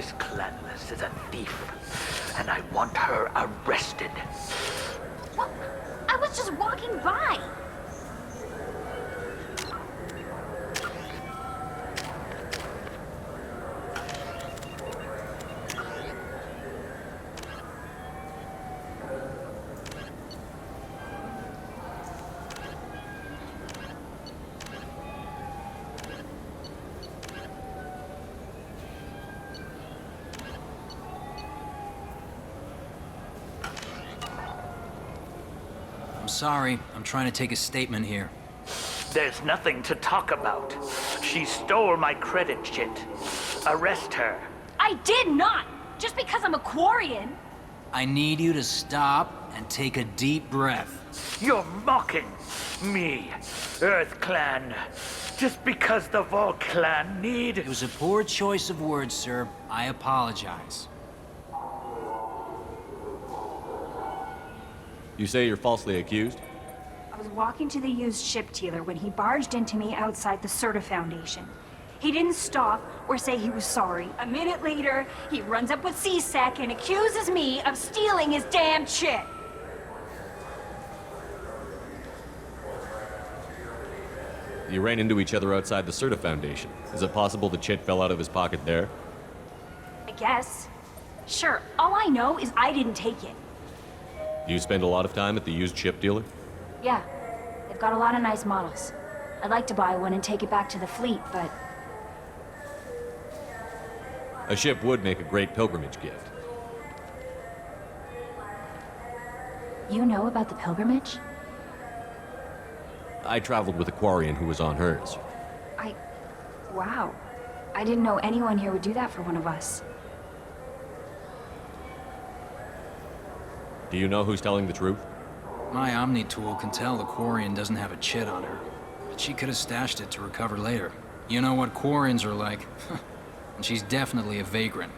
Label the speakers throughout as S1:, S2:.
S1: This clanless is a thief, and I want her arrested.
S2: What? I was just walking by.
S3: Sorry, I'm trying to take a statement here.
S1: There's nothing to talk about. She stole my credit chit. Arrest her.
S2: I did not! Just because I'm a Quarian.
S3: I need you to stop and take a deep breath.
S1: You're mocking me, Earth Clan. Just because the Vol Clan need...
S3: It was a poor choice of words, sir. I apologize.
S4: You say you're falsely accused?
S2: I was walking to the used ship dealer when he barged into me outside the Serta Foundation. He didn't stop or say he was sorry. A minute later, he runs up with C-Sec and accuses me of stealing his damn chit.
S4: You ran into each other outside the Serta Foundation. Is it possible the chit fell out of his pocket there?
S2: I guess. Sure, all I know is I didn't take it.
S4: You spend a lot of time at the used ship dealer?
S2: Yeah, they've got a lot of nice models. I'd like to buy one and take it back to the fleet, but...
S4: A ship would make a great pilgrimage gift.
S2: You know about the pilgrimage?
S4: I traveled with a Quarian who was on hers.
S2: Wow. I didn't know anyone here would do that for one of us.
S4: Do you know who's telling the truth?
S3: My Omni tool can tell the Quarian doesn't have a chit on her, but she could have stashed it to recover later. You know what Quarians are like. And she's definitely a vagrant.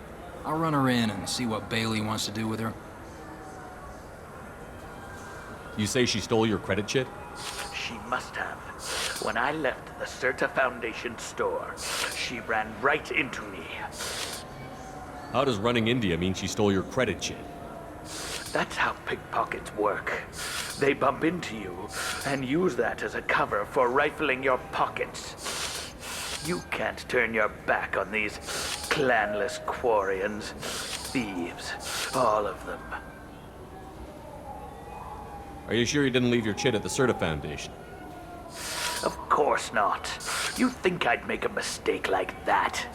S3: I'll run her in and see what Bailey wants to do with her.
S4: You say she stole your credit chit?
S1: She must have. When I left the Serta Foundation store, she ran right into me.
S4: How does running India mean she stole your credit chit?
S1: That's how pickpockets work. They bump into you and use that as a cover for rifling your pockets. You can't turn your back on these clanless Quarians. Thieves, all of them.
S4: Are you sure you didn't leave your chit at the Serta Foundation?
S1: Of course not. You think I'd make a mistake like that?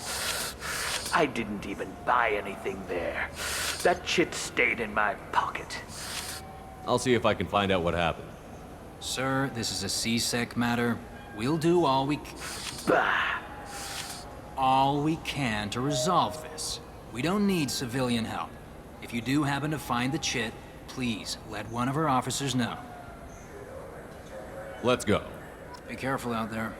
S1: I didn't even buy anything there. That chit stayed in my pocket.
S4: I'll see if I can find out what happened.
S3: Sir, this is a C-Sec matter. We'll do all we can to resolve this. We don't need civilian help. If you do happen to find the chit, please let one of our officers know.
S4: Let's go.
S3: Be careful out there.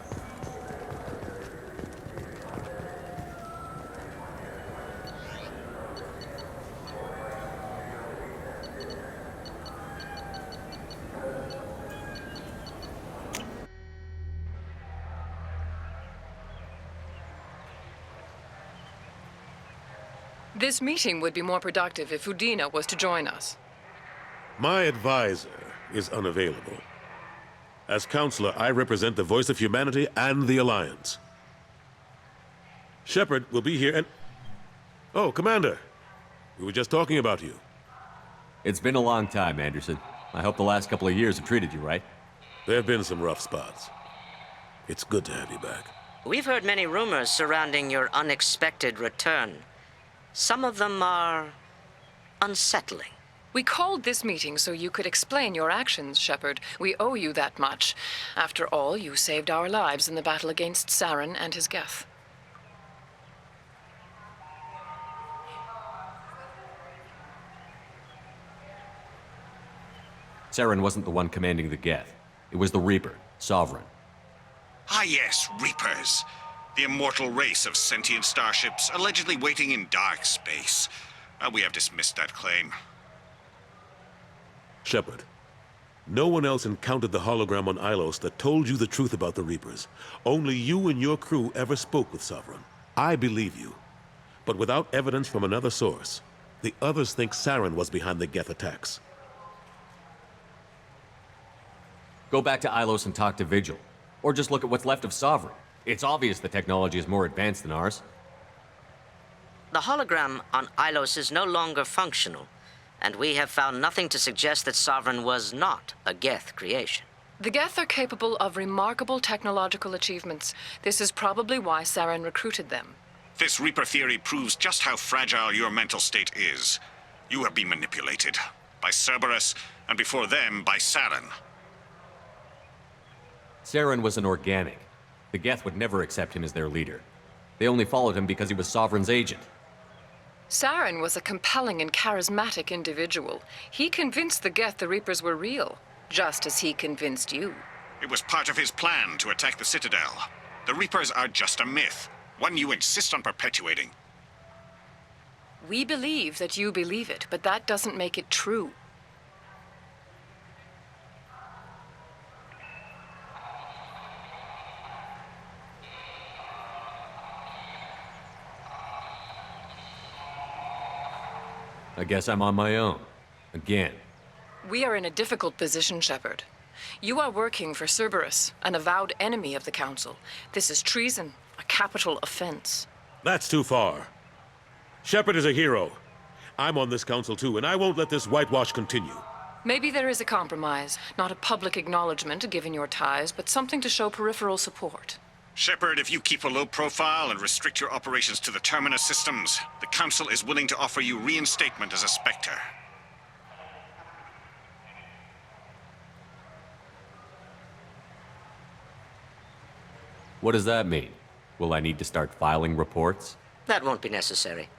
S5: This meeting would be more productive if Udina was to join us.
S6: My advisor is unavailable. As counselor, I represent the voice of humanity and the Alliance. Shepard will be here and... Oh, Commander. We were just talking about you.
S4: It's been a long time, Anderson. I hope the last couple of years have treated you right.
S6: There have been some rough spots. It's good to have you back.
S7: We've heard many rumors surrounding your unexpected return. Some of them are unsettling.
S5: We called this meeting so you could explain your actions, Shepard. We owe you that much. After all, you saved our lives in the battle against Saren and his Geth.
S4: Saren wasn't the one commanding the Geth. It was the Reaper, Sovereign.
S8: Ah yes, Reapers. The immortal race of sentient starships allegedly waiting in dark space. We have dismissed that claim.
S6: Shepard, no one else encountered the hologram on Ilos that told you the truth about the Reapers. Only you and your crew ever spoke with Sovereign. I believe you. But without evidence from another source, the others think Saren was behind the Geth attacks.
S4: Go back to Ilos and talk to Vigil. Or just look at what's left of Sovereign. It's obvious the technology is more advanced than ours.
S7: The hologram on Ilos is no longer functional, and we have found nothing to suggest that Sovereign was not a Geth creation.
S5: The Geth are capable of remarkable technological achievements. This is probably why Saren recruited them.
S8: This Reaper theory proves just how fragile your mental state is. You have been manipulated. By Cerberus, and before them, by Saren.
S4: Saren was an organic. The Geth would never accept him as their leader. They only followed him because he was Sovereign's agent.
S5: Saren was a compelling and charismatic individual. He convinced the Geth the Reapers were real, just as he convinced you.
S8: It was part of his plan to attack the Citadel. The Reapers are just a myth, one you insist on perpetuating.
S5: We believe that you believe it, but that doesn't make it true.
S4: I guess I'm on my own. Again.
S5: We are in a difficult position, Shepard. You are working for Cerberus, an avowed enemy of the Council. This is treason, a capital offense.
S6: That's too far. Shepard is a hero. I'm on this council too, and I won't let this whitewash continue.
S5: Maybe there is a compromise. Not a public acknowledgement given your ties, but something to show peripheral support.
S8: Shepard, if you keep a low profile and restrict your operations to the Terminus systems, the Council is willing to offer you reinstatement as a Spectre.
S4: What does that mean? Will I need to start filing reports?
S7: That won't be necessary.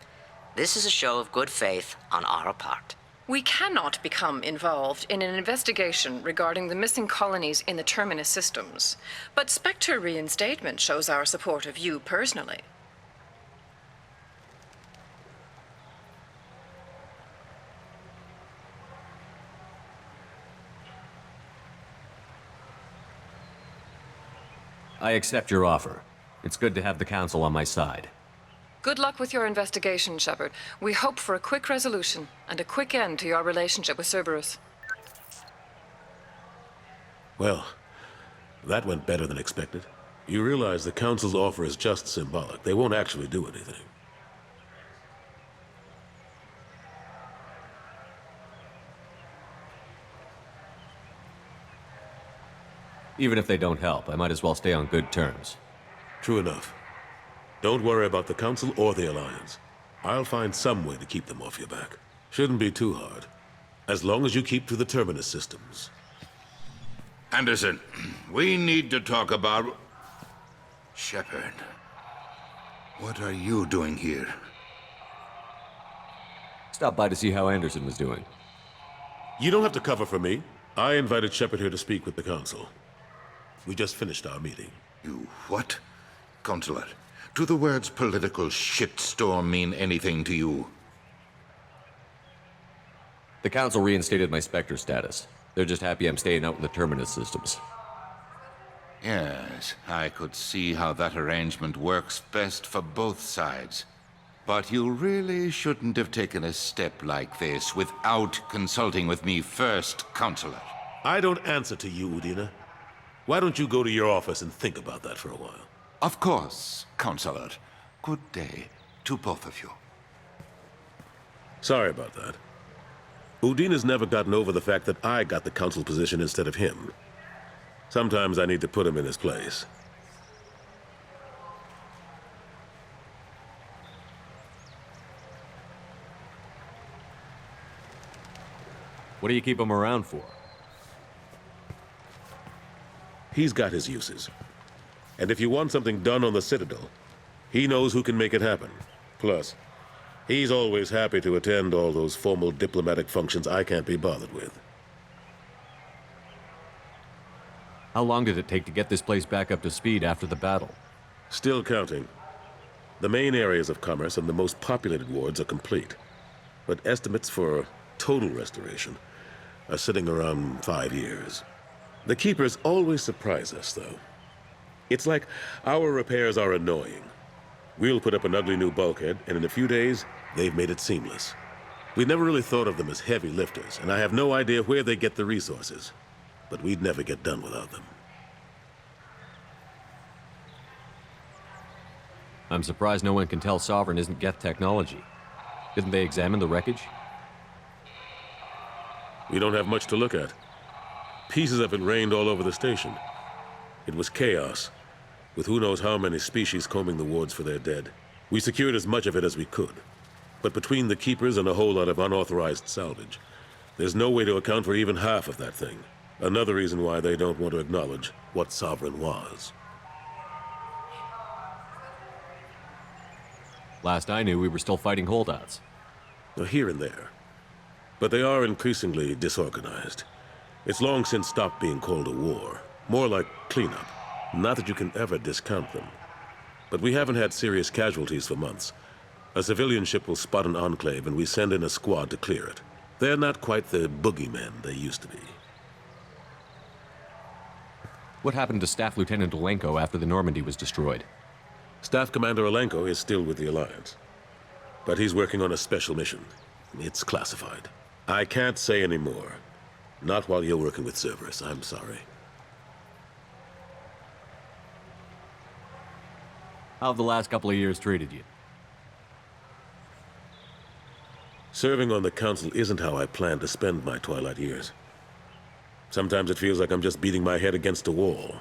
S7: This is a show of good faith on our part.
S5: We cannot become involved in an investigation regarding the missing colonies in the Terminus systems, but Spectre reinstatement shows our support of you personally.
S4: I accept your offer. It's good to have the Council on my side.
S5: Good luck with your investigation, Shepard. We hope for a quick resolution and a quick end to your relationship with Cerberus.
S6: Well, that went better than expected. You realize the Council's offer is just symbolic. They won't actually do anything.
S4: Even if they don't help, I might as well stay on good terms.
S6: True enough. Don't worry about the Council or the Alliance. I'll find some way to keep them off your back. Shouldn't be too hard. As long as you keep to the Terminus systems.
S9: Anderson, we need to talk about... Shepard. What are you doing here?
S4: Stop by to see how Anderson was doing.
S6: You don't have to cover for me. I invited Shepard here to speak with the Council. We just finished our meeting.
S9: You what? Consular, do the words political shitstorm mean anything to you?
S4: The Council reinstated my Spectre status. They're just happy I'm staying out in the Terminus systems.
S9: Yes, I could see how that arrangement works best for both sides. But you really shouldn't have taken a step like this without consulting with me first, Consular.
S6: I don't answer to you, Udina. Why don't you go to your office and think about that for a while?
S9: Of course, Consular. Good day to both of you.
S6: Sorry about that. Udina's never gotten over the fact that I got the Council position instead of him. Sometimes I need to put him in his place.
S4: What do you keep him around for?
S6: He's got his uses. And if you want something done on the Citadel, he knows who can make it happen. Plus, he's always happy to attend all those formal diplomatic functions I can't be bothered with.
S4: How long did it take to get this place back up to speed after the battle?
S6: Still counting. The main areas of commerce and the most populated wards are complete. But estimates for total restoration are sitting around 5 years. The Keepers always surprise us, though. It's like our repairs are annoying, We'll put up an ugly new bulkhead, and in a few days, they've made it seamless. We never really thought of them as heavy lifters, and I have no idea where they get the resources. But we'd never get done without them.
S4: I'm surprised no one can tell Sovereign isn't Geth technology. Didn't they examine the wreckage?
S6: We don't have much to look at. Pieces of it rained all over the station. It was chaos, with who knows how many species combing the wards for their dead. We secured as much of it as we could. But between the keepers and a whole lot of unauthorized salvage, there's no way to account for even half of that thing. Another reason why they don't want to acknowledge what Sovereign was.
S4: Last I knew, we were still fighting holdouts.
S6: Here and there. But they are increasingly disorganized. It's long since stopped being called a war. More like cleanup. Not that you can ever discount them. But we haven't had serious casualties for months. A civilian ship will spot an enclave and we send in a squad to clear it. They're not quite the boogeymen they used to be.
S4: What happened to Staff Lieutenant Olenko after the Normandy was destroyed?
S6: Staff Commander Olenko is still with the Alliance. But he's working on a special mission. It's classified. I can't say any more. Not while you're working with Cerberus, I'm sorry.
S4: How have the last couple of years treated you?
S6: Serving on the Council isn't how I plan to spend my twilight years. Sometimes it feels like I'm just beating my head against a wall.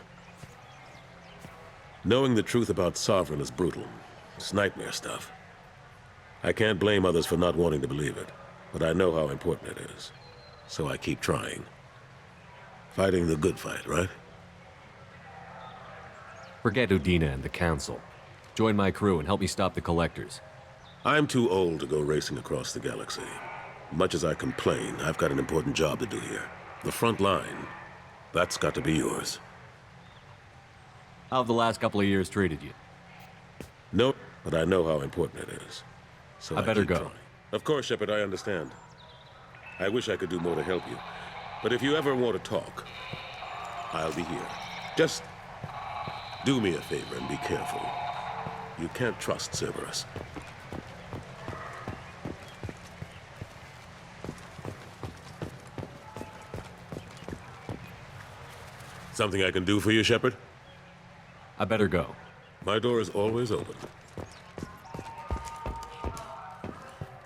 S6: Knowing the truth about Sovereign is brutal. It's nightmare stuff. I can't blame others for not wanting to believe it, but I know how important it is. So I keep trying. Fighting the good fight, right?
S4: Forget Udina and the Council. Join my crew and help me stop the Collectors.
S6: I'm too old to go racing across the galaxy. Much as I complain, I've got an important job to do here. The front line, that's got to be yours.
S4: How have the last couple of years treated you?
S6: No, but I know how important it is. So
S4: I better
S6: keep
S4: go.
S6: trying. Of course, Shepard, I understand. I wish I could do more to help you. But if you ever want to talk, I'll be here. Just do me a favor and be careful. You can't trust Cerberus. Something I can do for you, Shepard?
S4: I better go.
S6: My door is always open.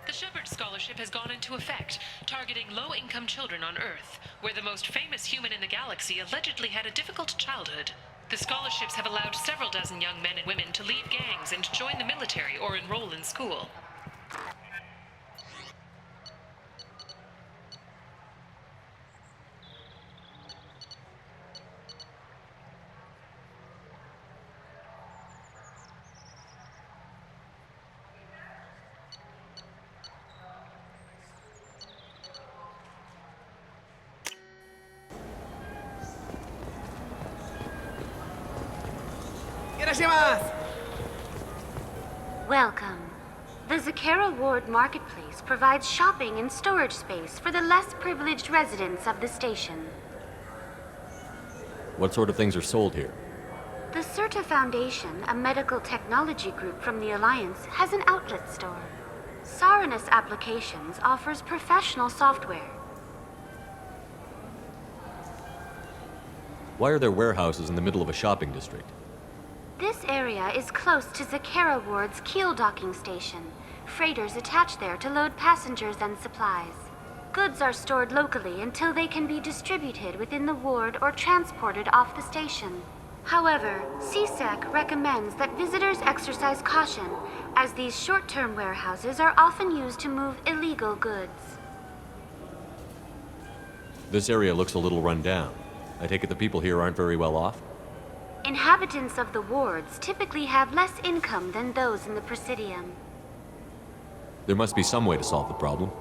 S10: The Shepard Scholarship has gone into effect, targeting low-income children on Earth, where the most famous human in the galaxy allegedly had a difficult childhood. The scholarships have allowed several dozen young men and women to leave gangs and join the military or enroll in school.
S11: Welcome. The Zakera Ward Marketplace provides shopping and storage space for the less privileged residents of the station.
S4: What sort of things are sold here?
S11: The Certa Foundation, a medical technology group from the Alliance, has an outlet store. Saranus Applications offers professional software.
S4: Why are there warehouses in the middle of a shopping district?
S11: This area is close to Zakera Ward's keel docking station. Freighters attach there to load passengers and supplies. Goods are stored locally until they can be distributed within the ward or transported off the station. However, CSEC recommends that visitors exercise caution, as these short-term warehouses are often used to move illegal goods.
S4: This area looks a little run down. I take it the people here aren't very well off?
S11: Inhabitants of the wards typically have less income than those in the Presidium.
S4: There must be some way to solve the problem.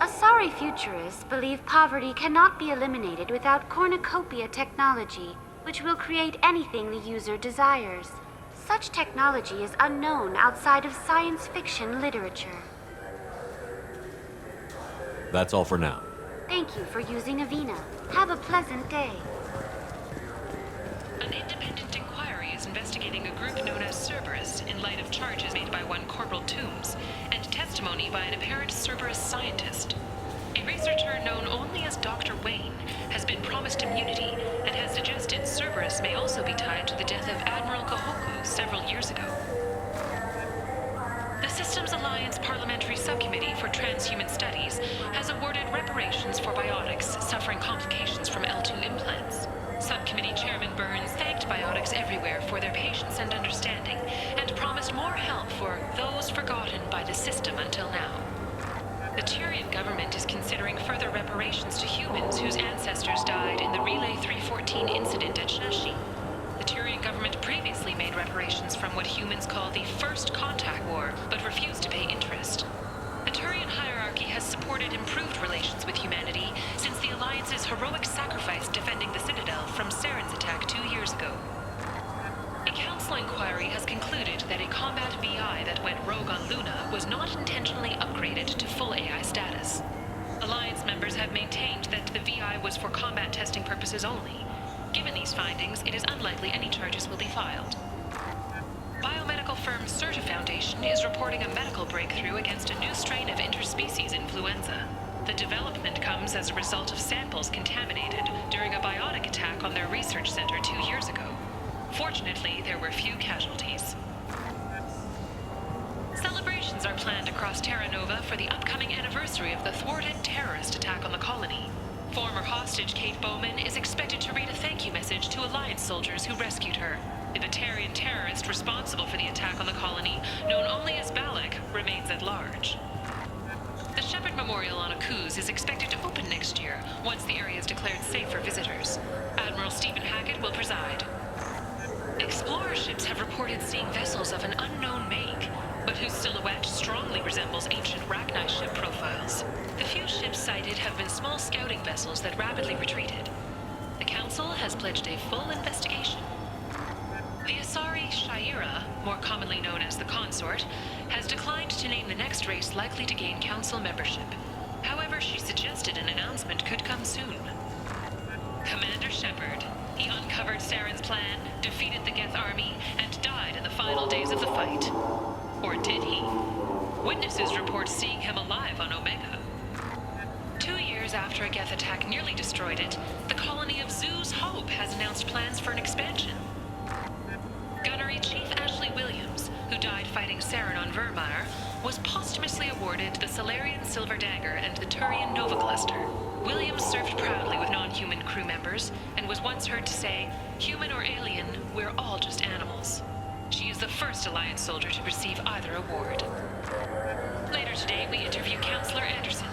S11: Asari futurists believe poverty cannot be eliminated without cornucopia technology, which will create anything the user desires. Such technology is unknown outside of science fiction literature.
S4: That's all for now.
S11: Thank you for using Avina. Have a pleasant day.
S10: An independent inquiry is investigating a group known as Cerberus in light of charges made by one Corporal Toombs and testimony by an apparent Cerberus scientist. A researcher known only as Dr. Wayne has been promised immunity and has suggested Cerberus may also be tied to the death of Admiral Kahoku several years ago. The Systems Alliance Parliamentary Subcommittee for Transhuman Studies has awarded reparations for biotics suffering complications from L2 implants. Subcommittee Chairman Burns thanked biotics everywhere for their patience and understanding and promised more help for those forgotten by the system until now. The Tyrian government is considering further reparations to humans whose ancestors died in the Relay 314 incident at Shashi. The Tyrian government previously made reparations from what humans call the First Contact War, but refused to pay interest. The Turian hierarchy has supported improved relations with humanity since the Alliance's heroic sacrifice defending the Citadel from Saren's attack 2 years ago. A council inquiry has concluded that a combat VI that went rogue on Luna was not intentionally upgraded to full AI status. Alliance members have maintained that the VI was for combat testing purposes only. Given these findings, it is unlikely any charges will be filed. Biomedical firm Certa Foundation is reporting a medical breakthrough against a new strain of interspecies influenza. The development comes as a result of samples contaminated during a biotic attack on their research center 2 years ago. Fortunately, there were few casualties. Celebrations are planned across Terra Nova for the upcoming anniversary of the thwarted terrorist attack on the colony. Former hostage Kate Bowman is expected to read a thank you message to Alliance soldiers who rescued her. The Batarian terrorist responsible for the attack on the colony, known only as Balak, remains at large. The Shepherd Memorial on Akuz is expected to open next year, once the area is declared safe for visitors. Admiral Stephen Hackett will preside. Explorer ships have reported seeing vessels of an unknown make, but whose silhouette strongly resembles ancient Rachni ship profiles. The few ships sighted have been small scouting vessels that rapidly retreated. The Council has pledged a full investigation. The Asari Shaira, more commonly known as the Consort, has declined to name the next race likely to gain Council membership. However, she suggested an announcement could come soon. Commander Shepard. He uncovered Saren's plan, defeated the Geth army, and died in the final days of the fight. Or did he? Witnesses report seeing him alive on Omega. 2 years after a Geth attack nearly destroyed it, the colony of Zoo's Hope has announced plans for an expansion. Gunnery Chief Ashley Williams, who died fighting Saren on Vermeer, was posthumously awarded the Solarian Silver Dagger and the Turian Nova Cluster. Williams served proudly with non-human crew members and was once heard to say, "Human or alien, we're all just animals." She is the first Alliance soldier to receive either award. Later today, we interview Counselor Anderson.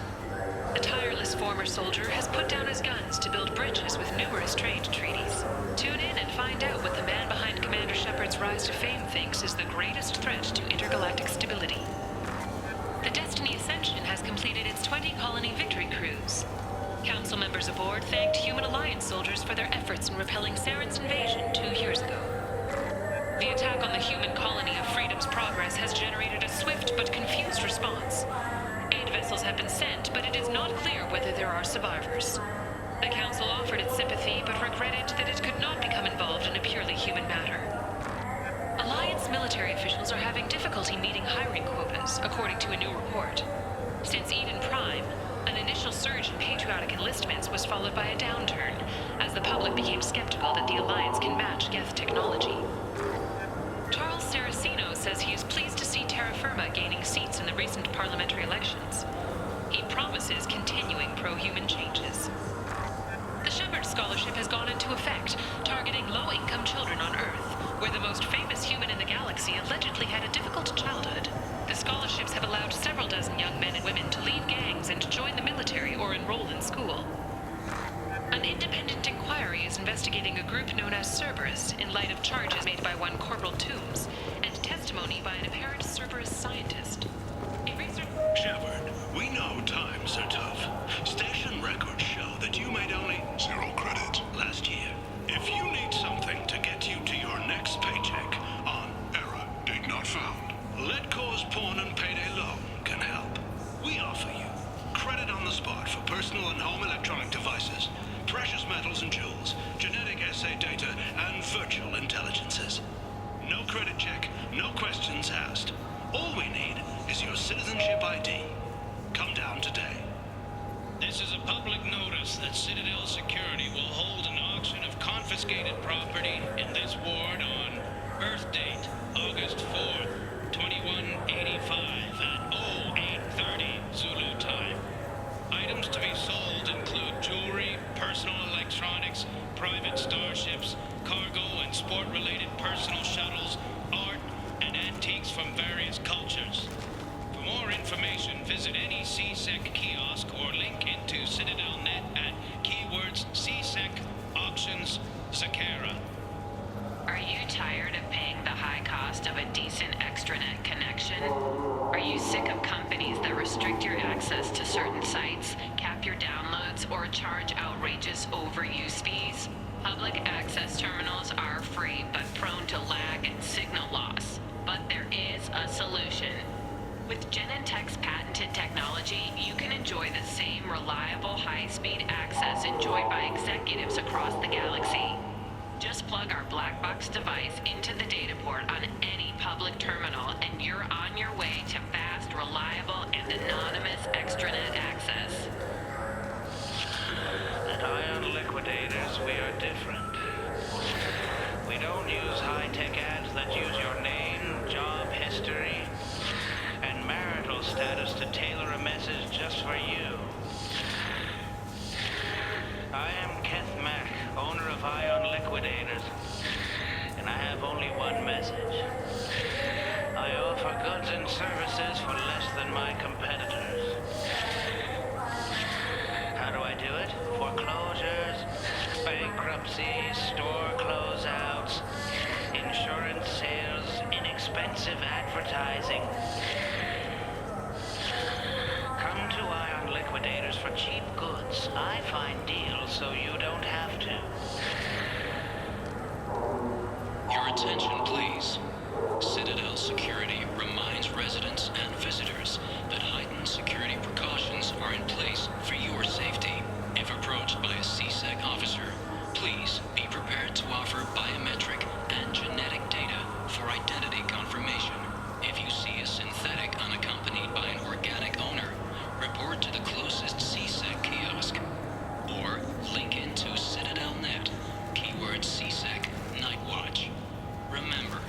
S10: The tireless former soldier has put down his guns to build bridges with numerous trade treaties. Tune in and find out what the man behind Commander Shepard's rise to fame thinks is the greatest threat to intergalactic stability. The Destiny Ascension has completed its 20-colony victory cruise. Council members aboard thanked Human Alliance soldiers for their efforts in repelling Saren's invasion 2 years ago. The attack on the human colony of Freedom's Progress has generated a swift but confused response. Aid vessels have been sent, but it is not clear whether there are survivors. The Council offered its sympathy, but regretted that it could not become involved in a purely human matter. Alliance military officials are having difficulty meeting hiring quotas, according to a new report. Since Eden Prime, an initial surge in patriotic enlistments was followed by a downturn, as the public became skeptical that the Alliance can match Geth technology. Charles Saraceno says he is pleased to see Terra Firma gaining seats in the recent parliamentary elections. He promises continuing pro-human changes. The Shepard Scholarship has gone into effect, targeting low-income children on Earth, where the most famous human in the galaxy allegedly had a difficult childhood. The scholarships have allowed several dozen young men and women to leave gangs and join the military or enroll in school. An independent inquiry is investigating a group known as Cerberus in light of charges made by one Corporal Toombs and testimony by an apparent Cerberus scientist.
S12: Shepard, we know times are tough. Station records show that you made only 0 credit last year. If you need something to get you to your next paycheck on error, date not found, Let Cause Pawn and Payday Loan can help. We offer you credit on the spot for personal and home electronic devices, precious metals and jewels, genetic assay data, and virtual intelligences. credit check, no questions asked. All we need is your citizenship ID. Come down today. This is a public notice that Citadel Security will hold an auction of confiscated property in this ward on Earth date, August 4th, 2185 at 0830 Zulu time. Items to be sold include jewelry, personal electronics, private starships, cargo and sport-related personal shuttles, art, and antiques from various cultures. For more information, visit any CSEC kiosk or link into CitadelNet at keywords CSEC Auctions Sakara.
S10: Are you tired of paying the high cost of a decent extranet connection? Are you sick of companies that restrict your access to certain sites, cap your downloads, or charge outrageous overuse fees? Public access terminals are free but prone to lag and signal loss. But there is a solution. With Genentech's patented technology, you can enjoy the same reliable high-speed access enjoyed by executives across the galaxy. Just plug our black box device into the data port on any public terminal and you're on your way to fast, reliable, and anonymous extranet access.
S13: At Ion Liquidators, we are different. We don't use high-tech ads that use your name, job history, and marital status to tailor a message just for you. I am Keth Mack, owner of Ion Liquidators, and I have only one message. I offer goods and services for less than my competitors. How do I do it? Foreclosures, bankruptcies, store closeouts, insurance sales, inexpensive advertising. Come to Ion Liquidators for cheap goods. I find deals so you don't have to.
S3: Your attention, please. Citadel Security reminds residents and visitors that heightened security precautions are in place for your safety. If approached by a CSEC officer, please be prepared to offer biometric and genetic data for identity confirmation. If you see a synthetic unaccompanied by an organic owner, report to the closest CSEC kiosk. Or link into CitadelNet, keyword CSEC Night Watch. Remember,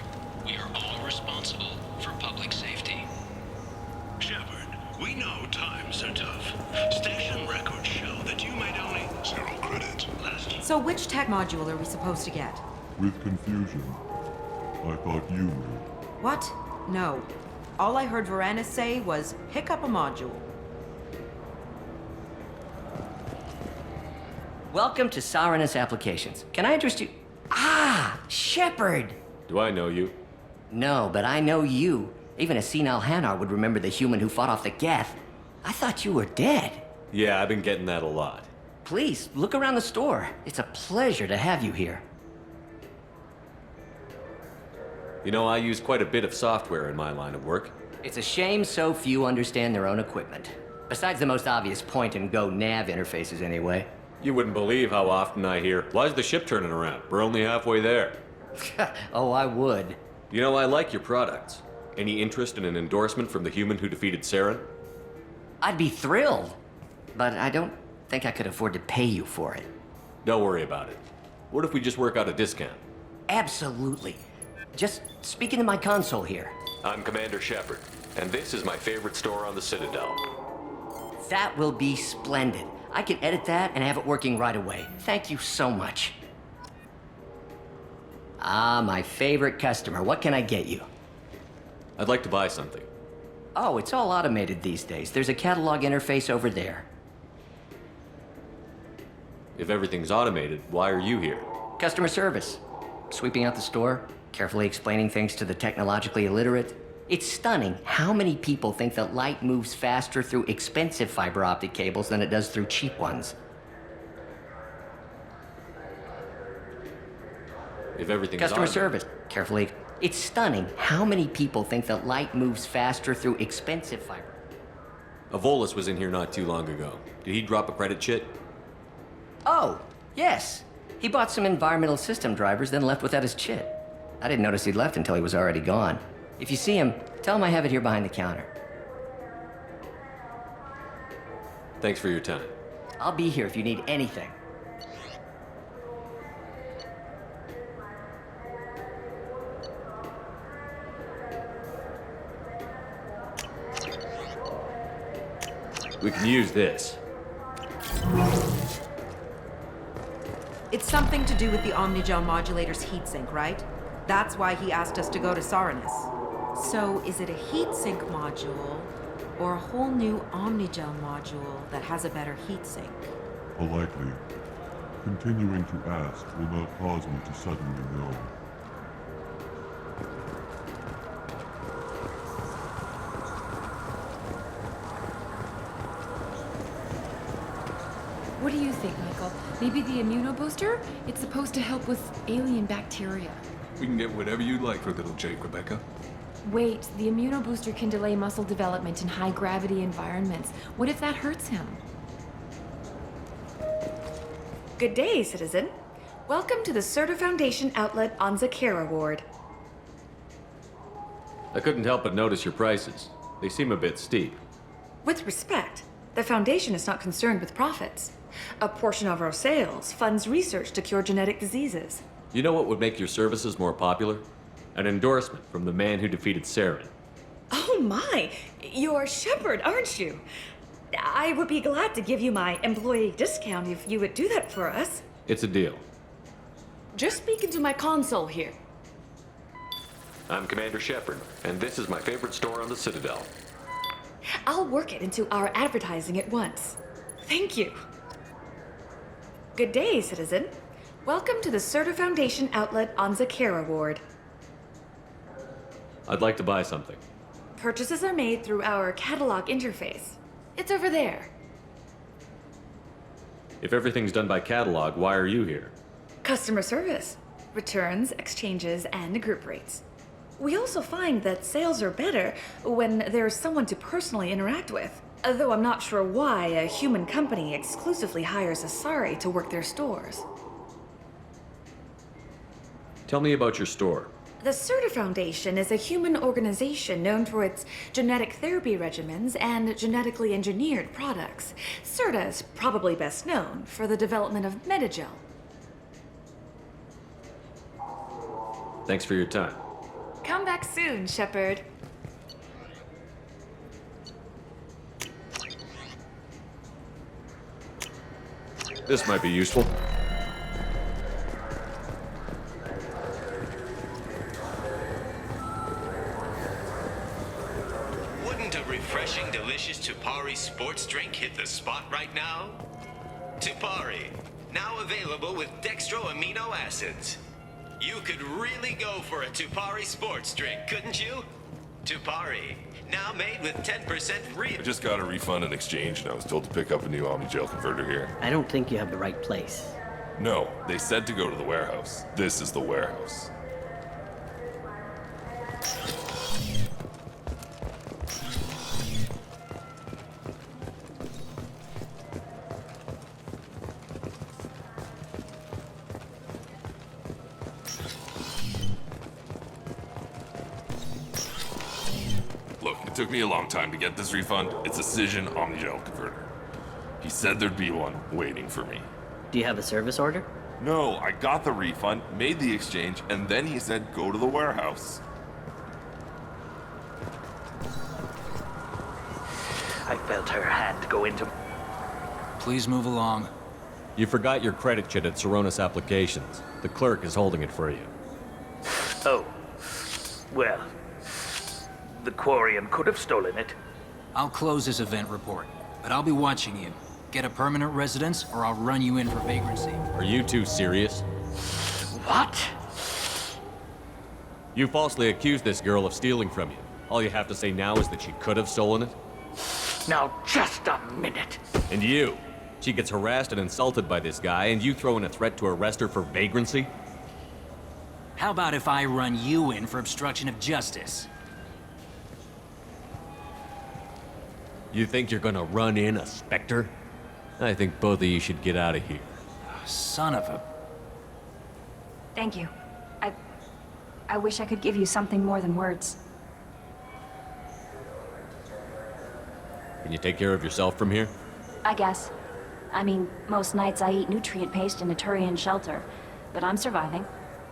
S3: we are all responsible for public safety.
S12: Shepard, we know times are tough. Station records show that you made only 0 credit last year.
S14: So which tech module are we supposed to get?
S15: With confusion. I thought you knew.
S14: What? No. All I heard Varanus say was, pick up a module.
S16: Welcome to Saranus Applications. Can I interest you? Ah, Shepard!
S4: Do I know you?
S16: No, but I know you. Even a senile Hanar would remember the human who fought off the Geth. I thought you were dead.
S4: Yeah, I've been getting that a lot.
S16: Please, look around the store. It's a pleasure to have you here.
S4: You know, I use quite a bit of software in my line of work.
S16: It's a shame so few understand their own equipment. Besides the most obvious point-and-go nav interfaces, anyway.
S4: You wouldn't believe how often I hear, "Why's the ship turning around? We're only halfway there."
S16: Oh, I would.
S4: You know, I like your products. Any interest in an endorsement from the human who defeated Saren?
S16: I'd be thrilled. But I don't think I could afford to pay you for it.
S4: Don't worry about it. What if we just work out a discount?
S16: Absolutely. Just speak into my console here.
S4: I'm Commander Shepard, and this is my favorite store on the Citadel.
S16: That will be splendid. I can edit that and have it working right away. Thank you so much. Ah, my favorite customer. What can I get you?
S4: I'd like to buy something.
S16: Oh, it's all automated these days. There's a catalog interface over there.
S4: If everything's automated, why are you here?
S16: Customer service. Sweeping out the store, carefully explaining things to the technologically illiterate. It's stunning how many people think that light moves faster through expensive fiber optic cables than it does through cheap ones.
S4: If everything's
S16: Customer
S4: automated.
S16: service. Carefully. It's stunning how many people think that light moves faster through expensive fiber.
S4: Avolis was in here not too long ago. Did he drop a credit chit?
S16: Oh, yes. He bought some environmental system drivers, then left without his chit. I didn't notice he'd left until he was already gone. If you see him, tell him I have it here behind the counter.
S4: Thanks for your time.
S16: I'll be here if you need anything.
S4: We can use this.
S14: It's something to do with the Omnigel modulator's heatsink, right? That's why he asked us to go to Saranus. So, is it a heatsink module, or a whole new Omnigel module that has a better heatsink?
S15: Politely, continuing to ask will not cause me to suddenly know.
S17: What do you think, Michael? Maybe the immunobooster? It's supposed to help with alien bacteria.
S18: We can get whatever you'd like for little Jake, Rebecca.
S17: Wait, the immunobooster can delay muscle development in high-gravity environments. What if that hurts him?
S19: Good day, citizen. Welcome to the Serta Foundation outlet on Zakera Ward.
S4: I couldn't help but notice your prices. They seem a bit steep.
S19: With respect, the Foundation is not concerned with profits. A portion of our sales funds research to cure genetic diseases.
S4: You know what would make your services more popular? An endorsement from the man who defeated Saren.
S19: Oh my! You're Shepard, aren't you? I would be glad to give you my employee discount if you would do that for us.
S4: It's a deal.
S19: Just speak into my console here.
S20: I'm Commander Shepard, and this is my favorite store on the Citadel.
S19: I'll work it into our advertising at once. Thank you. Good day, citizen. Welcome to the Serta Foundation outlet on Zakera Ward.
S4: I'd like to buy something.
S19: Purchases are made through our catalog interface. It's over there.
S4: If everything's done by catalog, why are you here?
S19: Customer service, returns, exchanges, and group rates. We also find that sales are better when there's someone to personally interact with. Though I'm not sure why a human company exclusively hires Asari to work their stores.
S4: Tell me about your store.
S19: The Serta Foundation is a human organization known for its genetic therapy regimens and genetically engineered products. Serta is probably best known for the development of Metagel.
S4: Thanks for your time.
S19: Come back soon, Shepard.
S4: This might be useful.
S21: Wouldn't a refreshing, delicious Tupari sports drink hit the spot right now? Tupari, now available with dextro amino acids. You could really go for a Tupari sports drink, couldn't you? Tupari, now made with 10%
S22: I just got a refund and exchange, and I was told to pick up a new Omnigel converter here.
S23: I don't think you have the right place.
S22: No, they said to go to the warehouse. This is the warehouse. Look, it took me a long time to get this refund. It's a Cision Omnigel converter. He said there'd be one waiting for me.
S23: Do you have a service order?
S22: No, I got the refund, made the exchange, and then he said go to the warehouse.
S1: I felt her hand go into...
S3: Please move along.
S4: You forgot your credit kit at Saronis Applications. The clerk is holding it for you.
S1: Oh. Well, the Quarian could have stolen it.
S3: I'll close this event report, but I'll be watching you. Get a permanent residence, or I'll run you in for vagrancy.
S4: Are you two serious?
S1: What?
S4: You falsely accused this girl of stealing from you. All you have to say now is that she could have stolen it?
S1: Now, just a minute.
S4: And you? She gets harassed and insulted by this guy, and you throw in a threat to arrest her for vagrancy?
S3: How about if I run you in for obstruction of justice?
S4: You think you're gonna run in a Spectre? I think both of you should get out of here.
S3: Son of a...
S2: Thank you. I wish I could give you something more than words.
S4: Can you take care of yourself from here?
S2: I guess. I mean, most nights I eat nutrient paste in a Turian shelter, but I'm surviving.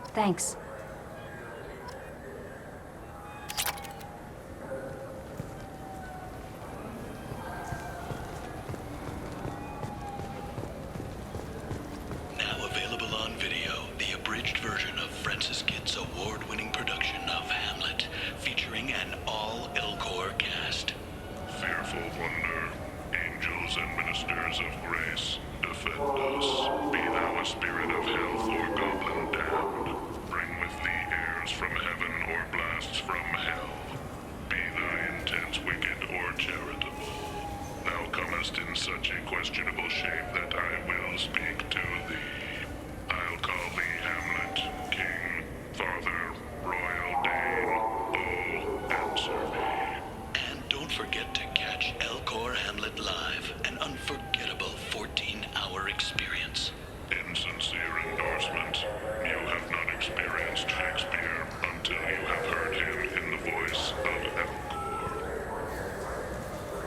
S2: Thanks.
S12: Now available on video, the abridged version of Francis Kidd's award-winning production of Hamlet, featuring an all-Elcor cast.
S15: Fearful wonder, angels and ministers of grace, defend us. Be thou a spirit of health or goblin damned. Bring with thee airs from heaven or blasts from hell. Be thy intents wicked or charitable. Thou comest in such a questionable shape that I will speak to thee. I'll call thee Hamlet, King, Father, Royal Dane. Oh, answer me.
S12: And don't forget to catch Elcor Hamlet Live, an unforgettable 14-hour experience.
S15: In sincere endorsement, you have not experienced Shakespeare until you have heard him in the voice of Elcor.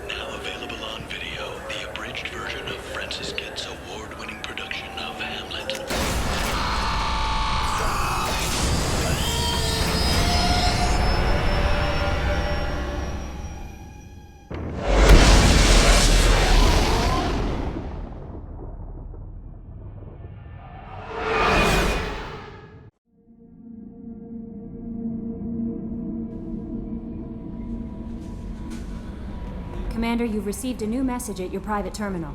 S12: Now available on video, the abridged version of Francis Kidd's award-winning production of Hamlet.
S2: Commander, you've received a new message at your private terminal.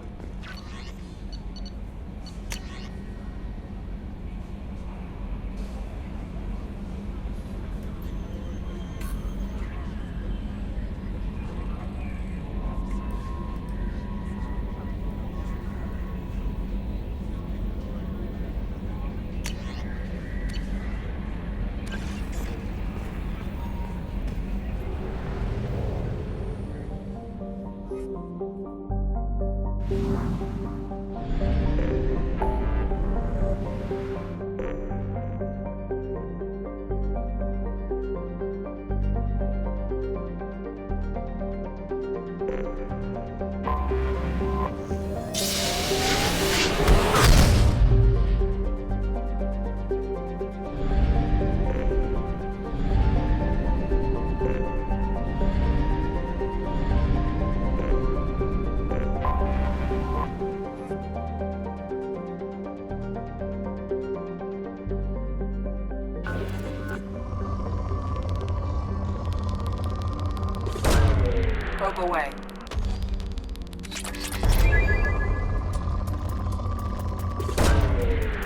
S5: Probe away.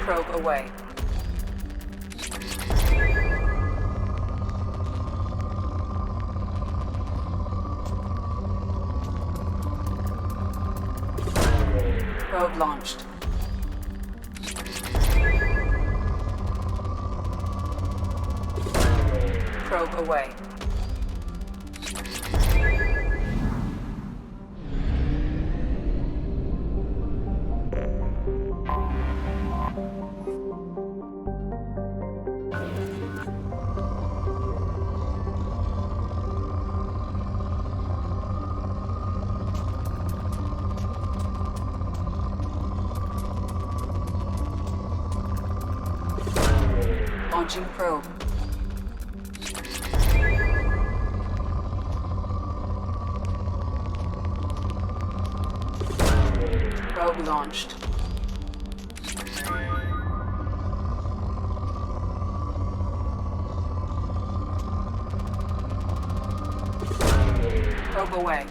S5: Probe away. Probe launched. Probe away. Launching probe. Probe launched. Probe away.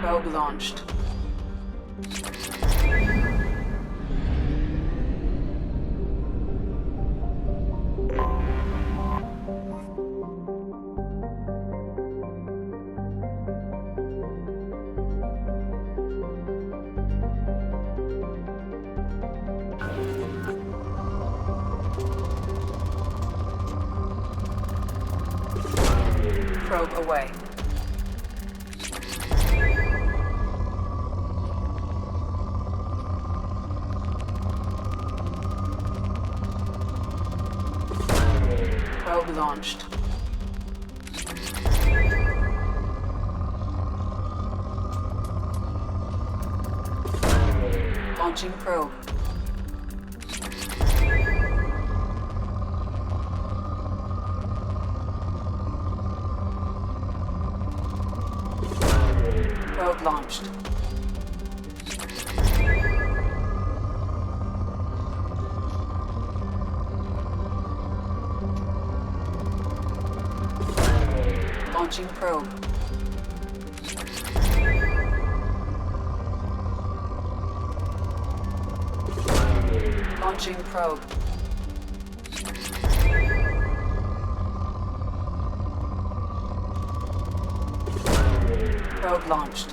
S5: Probe launched. Probe away. launched. Launching probe. Probe launched. Launching probe. Launching probe. Probe launched.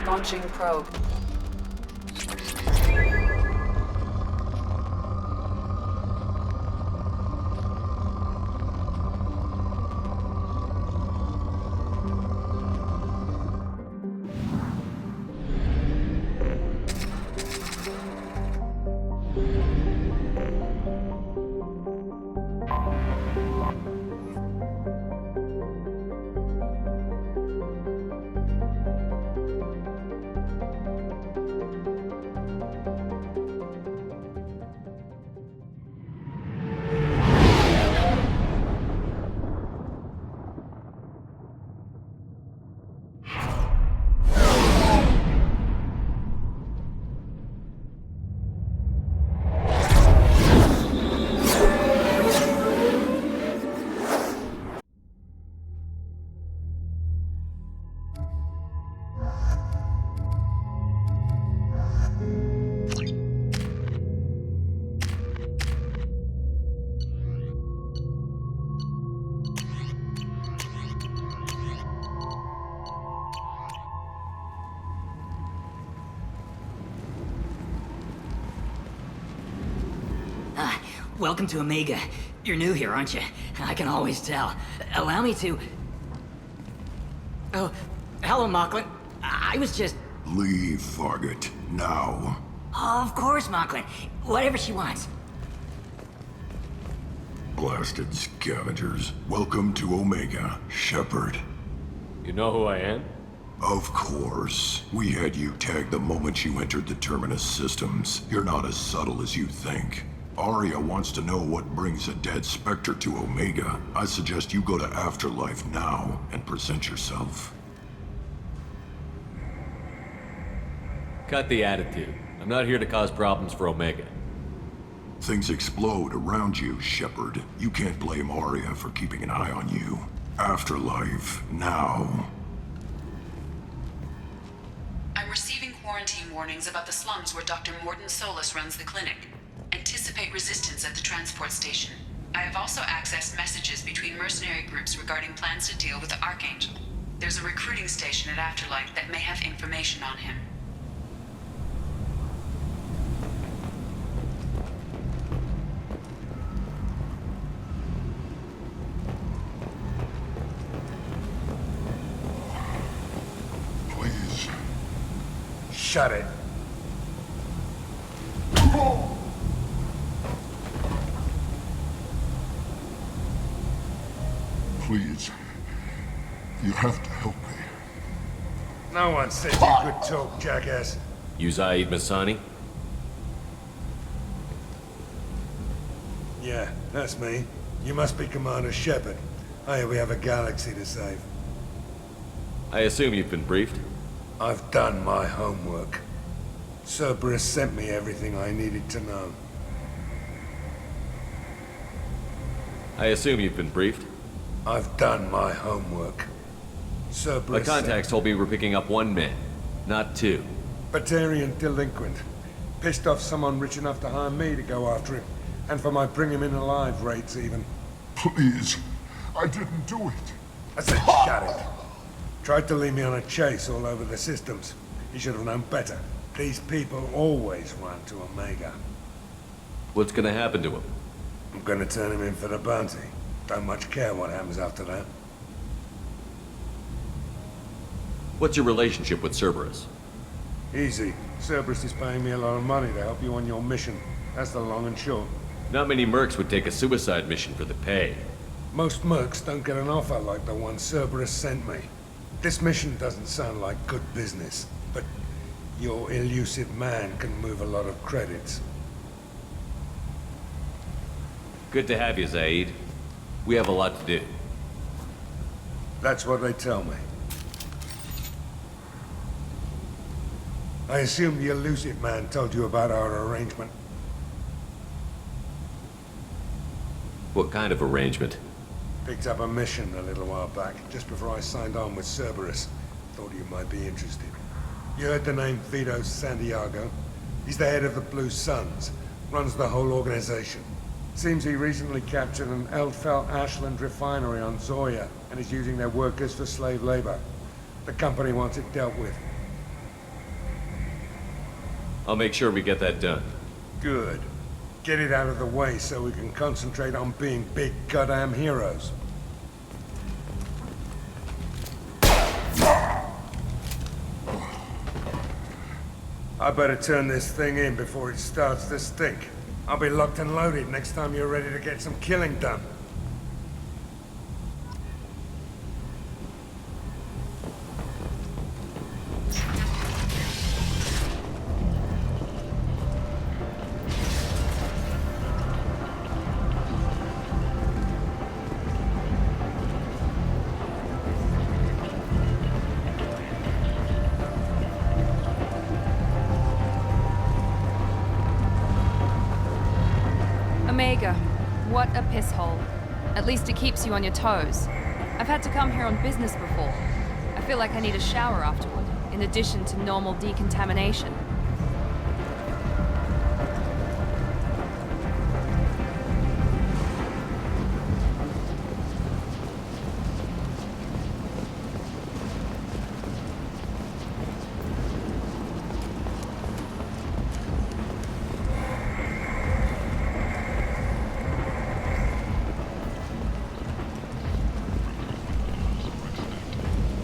S5: Launching probe.
S7: Welcome to Omega. You're new here, aren't you? I can always tell. Allow me to... Oh, hello, Mocklin. I was just...
S8: Leave, Fargate. Now.
S7: Oh, of course, Mocklin. Whatever she wants.
S8: Blasted scavengers. Welcome to Omega, Shepard.
S4: You know who I am?
S8: Of course. We had you tagged the moment you entered the Terminus systems. You're not as subtle as you think. Arya wants to know what brings a dead Spectre to Omega. I suggest you go to Afterlife now and present yourself.
S4: Cut the attitude. I'm not here to cause problems for Omega.
S8: Things explode around you, Shepard. You can't blame Arya for keeping an eye on you. Afterlife, now.
S5: I'm receiving quarantine warnings about the slums where Dr. Morden Solus runs the clinic. Anticipate resistance at the transport station. I have also accessed messages between mercenary groups regarding plans to deal with the Archangel. There's a recruiting station at Afterlife that may have information on him.
S8: Please.
S9: Shut it.
S8: Please. You have to help me.
S9: No one said you could talk, jackass.
S4: You Zaid Masani?
S9: Yeah, that's me. You must be Commander Shepard. Hey, we have a galaxy to save.
S4: I assume you've been briefed?
S9: I've done my homework. Cerberus sent me everything I needed to know.
S4: I assume you've been briefed?
S9: I've done my homework.
S4: My
S9: Cerberus
S4: contacts told me we're picking up one man, not two.
S9: Batarian delinquent. Pissed off someone rich enough to hire me to go after him. And for my bring him in alive rates even.
S8: Please. I didn't do it.
S9: I said shut it. Tried to lead me on a chase all over the systems. He should have known better. These people always run to Omega.
S4: What's gonna happen to him?
S9: I'm gonna turn him in for the bounty. Don't much care what happens after that.
S4: What's your relationship with Cerberus?
S9: Easy. Cerberus is paying me a lot of money to help you on your mission. That's the long and short.
S4: Not many mercs would take a suicide mission for the pay.
S9: Most mercs don't get an offer like the one Cerberus sent me. This mission doesn't sound like good business, but your elusive man can move a lot of credits.
S4: Good to have you, Zaid. We have a lot to do.
S9: That's what they tell me. I assume the elusive man told you about our arrangement.
S4: What kind of arrangement?
S9: Picked up a mission a little while back, just before I signed on with Cerberus. Thought you might be interested. You heard the name Vito Santiago? He's the head of the Blue Suns, runs the whole organization. Seems he recently captured an Eldfell Ashland refinery on Zoya and is using their workers for slave labor. The company wants it dealt with.
S4: I'll make sure we get that done.
S9: Good. Get it out of the way so we can concentrate on being big goddamn heroes. I better turn this thing in before it starts to stink. I'll be locked and loaded next time you're ready to get some killing done.
S6: Omega, what a piss hole. At least it keeps you on your toes. I've had to come here on business before. I feel like I need a shower afterward, in addition to normal decontamination.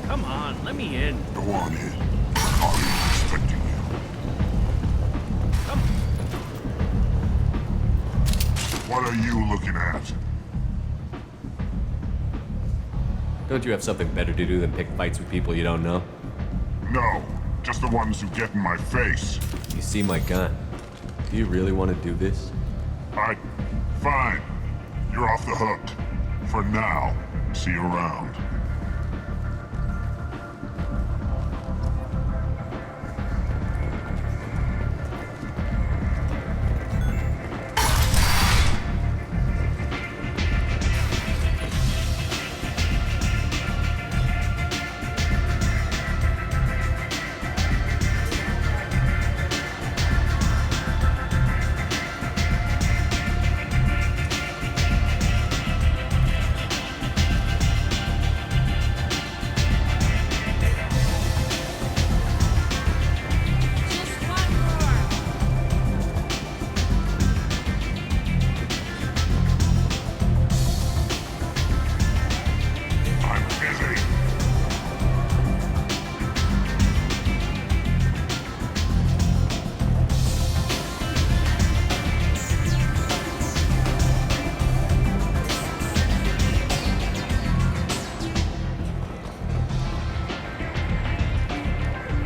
S1: Come on, let me in.
S15: Go on in. I'm expecting you.
S1: Come.
S15: What are you looking at?
S4: Don't you have something better to do than pick fights with people you don't know?
S15: No, just the ones who get in my face.
S4: You see my gun. Do you really want to do this?
S15: Fine. You're off the hook. For now. See you around.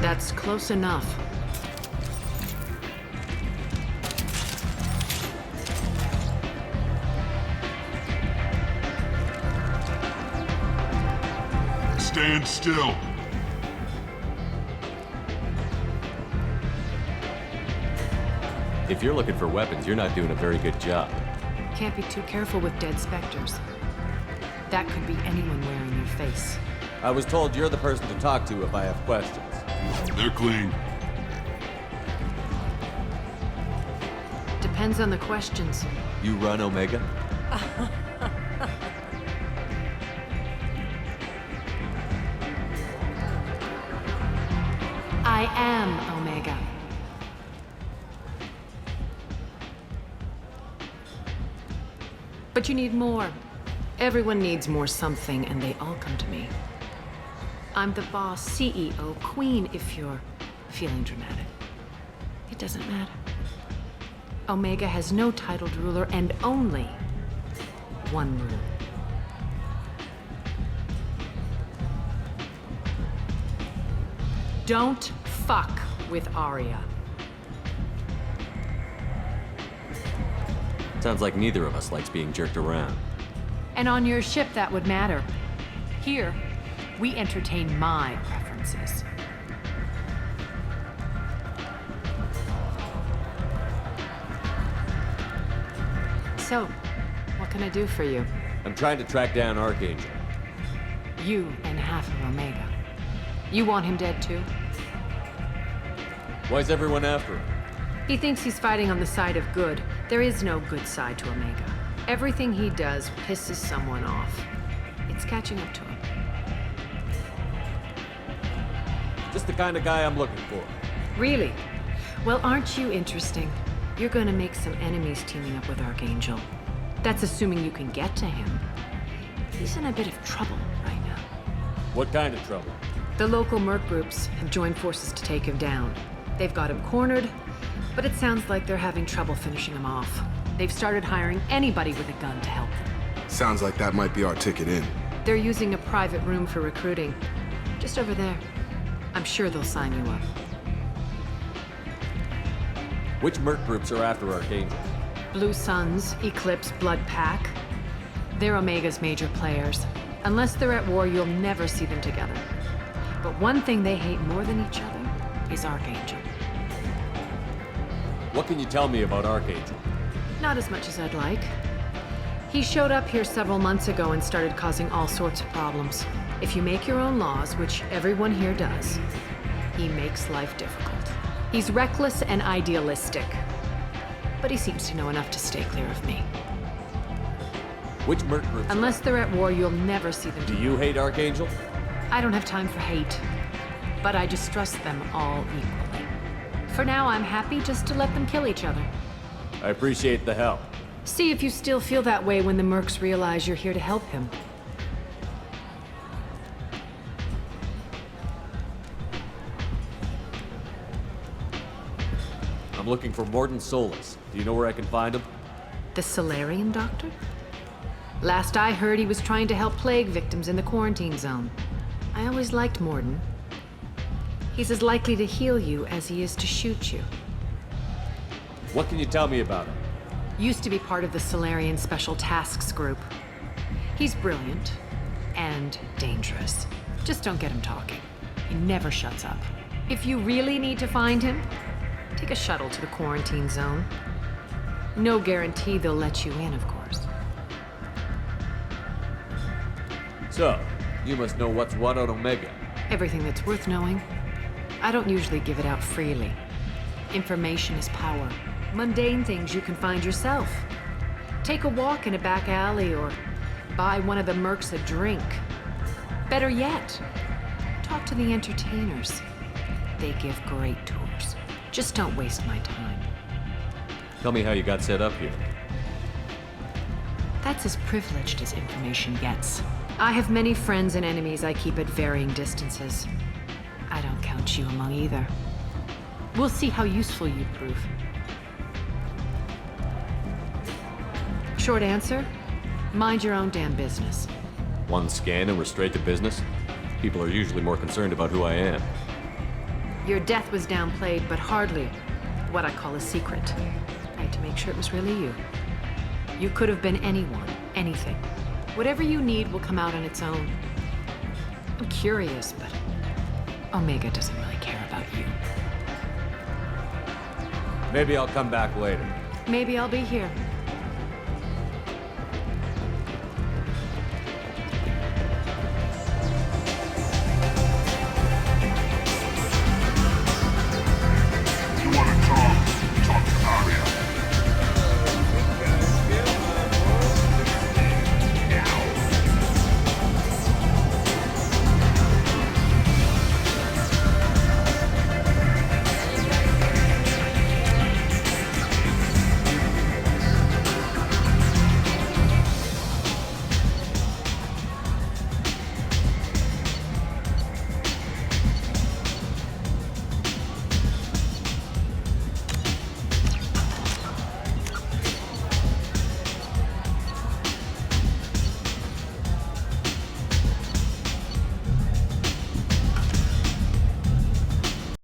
S17: That's close enough.
S15: Stand still.
S4: If you're looking for weapons, you're not doing a very good job.
S17: Can't be too careful with dead specters. That could be anyone wearing your face.
S4: I was told you're the person to talk to if I have questions.
S15: They're clean.
S17: Depends on the questions.
S4: You run, Omega?
S17: I am Omega. But you need more.
S14: Everyone needs more something, and they all come to me. I'm the boss, CEO, queen, if you're feeling dramatic. It doesn't matter. Omega has no titled ruler and only one rule. Don't fuck with Arya.
S4: Sounds like neither of us likes being jerked around.
S14: And on your ship, that would matter. Here, we entertain my preferences. So, what can I do for you?
S4: I'm trying to track down Archangel.
S14: You and half of Omega. You want him dead too?
S4: Why's everyone after him?
S14: He thinks he's fighting on the side of good. There is no good side to Omega. Everything he does pisses someone off. It's catching up to him.
S4: Just the kind of guy I'm looking for.
S14: Really? Well, aren't you interesting? You're gonna make some enemies teaming up with Archangel. That's assuming you can get to him. He's in a bit of trouble right now.
S4: What kind of trouble?
S14: The local merc groups have joined forces to take him down. They've got him cornered, but it sounds like they're having trouble finishing him off. They've started hiring anybody with a gun to help them.
S10: Sounds like that might be our ticket in.
S14: They're using a private room for recruiting. Just over there. I'm sure they'll sign you up.
S4: Which merc groups are after Archangel?
S14: Blue Suns, Eclipse, Blood Pack. They're Omega's major players. Unless they're at war, you'll never see them together. But one thing they hate more than each other is Archangel.
S4: What can you tell me about Archangel?
S14: Not as much as I'd like. He showed up here several months ago and started causing all sorts of problems. If you make your own laws, which everyone here does, he makes life difficult. He's reckless and idealistic. But he seems to know enough to stay clear of me.
S4: Which merc groups?
S14: Unless they're at war, you'll never see them.
S4: Do you hate Archangel?
S14: I don't have time for hate. But I distrust them all equally. For now, I'm happy just to let them kill each other.
S4: I appreciate the help.
S14: See if you still feel that way when the mercs realize you're here to help him.
S4: I'm looking for Morden Solus. Do you know where I can find him?
S14: The Solarian doctor? Last I heard, he was trying to help plague victims in the quarantine zone. I always liked Morden. He's as likely to heal you as he is to shoot you.
S4: What can you tell me about him?
S14: Used to be part of the Solarian Special Tasks Group. He's brilliant and dangerous. Just don't get him talking. He never shuts up. If you really need to find him, take a shuttle to the quarantine zone. No guarantee they'll let you in, of course.
S4: So, you must know what's what on Omega.
S14: Everything that's worth knowing. I don't usually give it out freely. Information is power. Mundane things you can find yourself. Take a walk in a back alley or buy one of the mercs a drink. Better yet, talk to the entertainers. They give great tours. Just don't waste my time.
S4: Tell me how you got set up here.
S14: That's as privileged as information gets. I have many friends and enemies I keep at varying distances. I don't count you among either. We'll see how useful you prove. Short answer, mind your own damn business.
S4: One scan and we're straight to business? People are usually more concerned about who I am.
S14: Your death was downplayed, but hardly what I call a secret. I had to make sure it was really you. You could have been anyone, anything. Whatever you need will come out on its own. I'm curious, but Omega doesn't really care about you.
S4: Maybe I'll come back later.
S14: Maybe I'll be here.